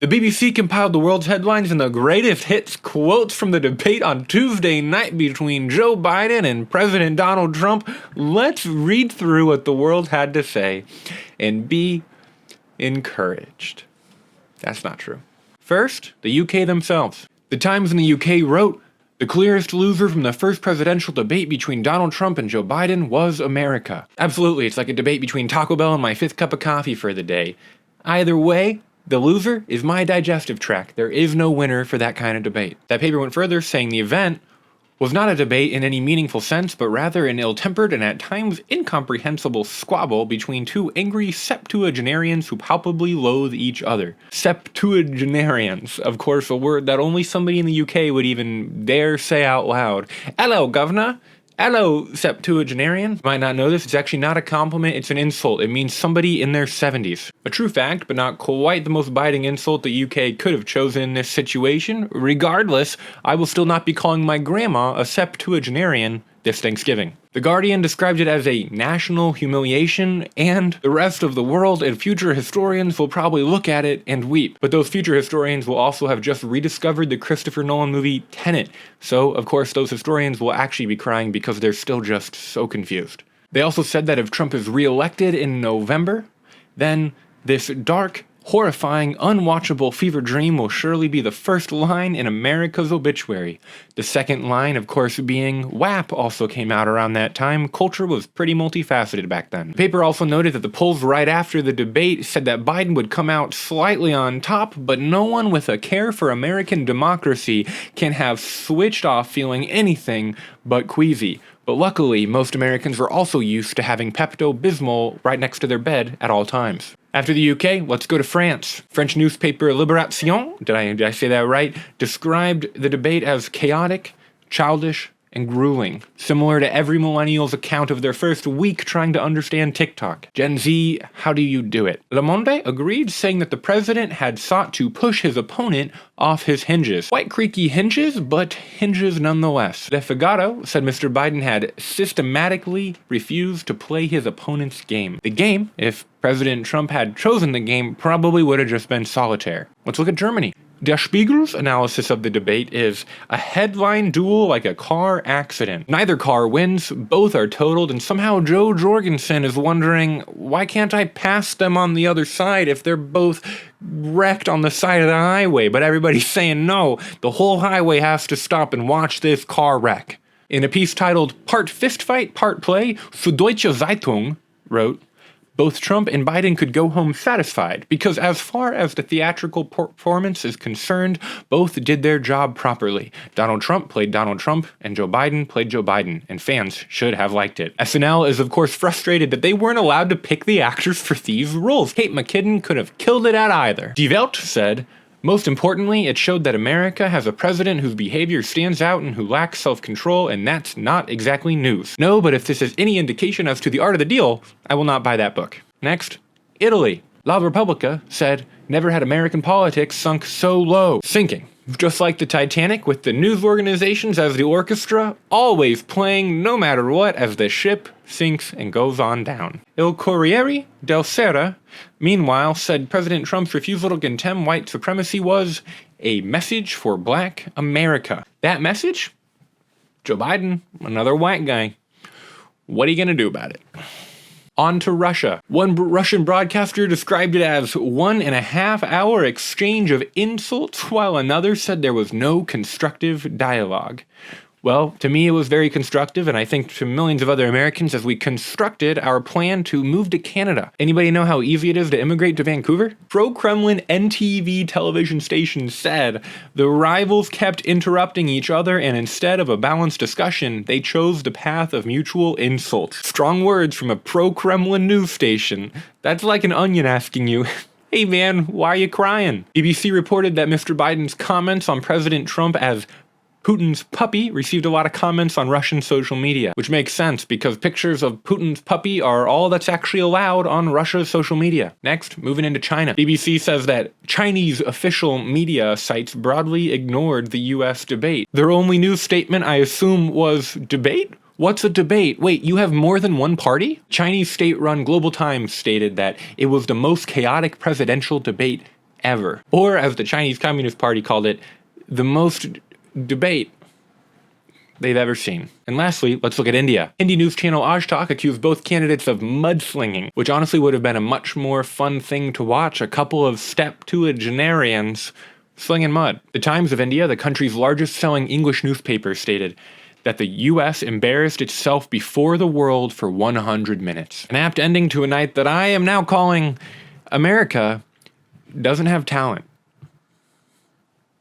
The BBC compiled the world's headlines and the greatest hits quotes from the debate on Tuesday night between Joe Biden and President Donald Trump. Let's read through what the world had to say and be encouraged. That's not true. First, the UK themselves. The Times in the UK wrote, "The clearest loser from the first presidential debate between Donald Trump and Joe Biden was America." Absolutely, it's like a debate between Taco Bell and my fifth cup of coffee for the day. Either way, the loser is my digestive tract. There is no winner for that kind of debate. That paper went further, saying the event was not a debate in any meaningful sense, but rather an ill-tempered and at times incomprehensible squabble between two angry septuagenarians who palpably loathe each other. Septuagenarians, of course, a word that only somebody in the UK would even dare say out loud. Hello, governor. Hello, septuagenarian. You might not know this, it's actually not a compliment, it's an insult. It means somebody in their 70s. A true fact, but not quite the most biting insult the UK could have chosen in this situation. Regardless, I will still not be calling my grandma a septuagenarian this Thanksgiving. The Guardian described it as a national humiliation, and the rest of the world and future historians will probably look at it and weep. But those future historians will also have just rediscovered the Christopher Nolan movie Tenet, so of course those historians will actually be crying because they're still just so confused. They also said that if Trump is re-elected in November, then this dark, horrifying, unwatchable fever dream will surely be the first line in America's obituary. The second line, of course, being WAP also came out around that time. Culture was pretty multifaceted back then. The paper also noted that the polls right after the debate said that Biden would come out slightly on top, but no one with a care for American democracy can have switched off feeling anything but queasy. But luckily, most Americans were also used to having Pepto-Bismol right next to their bed at all times. After the UK, let's go to France. French newspaper Libération, did I say that right, described the debate as chaotic, childish, and grueling, similar to every millennial's account of their first week trying to understand TikTok. Gen Z, how do you do it? Le Monde agreed, saying that the president had sought to push his opponent off his hinges. Quite creaky hinges, but hinges nonetheless. Le Figaro said Mr. Biden had systematically refused to play his opponent's game. The game, if President Trump had chosen the game, probably would have just been solitaire. Let's look at Germany. Der Spiegel's analysis of the debate is a headline duel like a car accident. Neither car wins, both are totaled, and somehow Joe Jorgensen is wondering, why can't I pass them on the other side if they're both wrecked on the side of the highway? But everybody's saying no, the whole highway has to stop and watch this car wreck. In a piece titled Part Fistfight, Part Play, Süddeutsche Zeitung wrote, both Trump and Biden could go home satisfied, because as far as the theatrical performance is concerned, both did their job properly. Donald Trump played Donald Trump, and Joe Biden played Joe Biden, and fans should have liked it. SNL is of course frustrated that they weren't allowed to pick the actors for these roles. Kate McKinnon could have killed it at either. Die Welt said, most importantly, it showed that America has a president whose behavior stands out and who lacks self-control, and that's not exactly news. No, but if this is any indication as to the art of the deal, I will not buy that book. Next, Italy. La Repubblica said, never had American politics sunk so low. Sinking. Just like the Titanic, with the news organizations as the orchestra, always playing no matter what as the ship sinks and goes on down. Il Corriere della Sera, meanwhile, said President Trump's refusal to condemn white supremacy was a message for Black America. That message? Joe Biden, another white guy. What are you gonna do about it? On to Russia. One Russian broadcaster described it as 1.5 hour exchange of insults, while another said there was no constructive dialogue. Well, to me it was very constructive, and I think to millions of other Americans as we constructed our plan to move to Canada. Anybody know how easy it is to immigrate to Vancouver? Pro-Kremlin NTV television station said the rivals kept interrupting each other, and instead of a balanced discussion, they chose the path of mutual insults. Strong words from a pro-Kremlin news station. That's like an onion asking you, hey man, why are you crying? BBC reported that Mr. Biden's comments on President Trump as Putin's puppy received a lot of comments on Russian social media, which makes sense because pictures of Putin's puppy are all that's actually allowed on Russia's social media. Next, moving into China. BBC says that Chinese official media sites broadly ignored the US debate. Their only news statement, I assume, was debate? What's a debate? Wait, you have more than one party? Chinese state-run Global Times stated that it was the most chaotic presidential debate ever. Or, as the Chinese Communist Party called it, the most debate they've ever seen. And lastly, let's look at India. Hindi news channel Aaj Tak accused both candidates of mudslinging, which honestly would have been a much more fun thing to watch. A couple of step-to-a-genarians slinging mud. The Times of India, the country's largest selling English newspaper, stated that the US embarrassed itself before the world for 100 minutes. An apt ending to a night that I am now calling America doesn't have talent.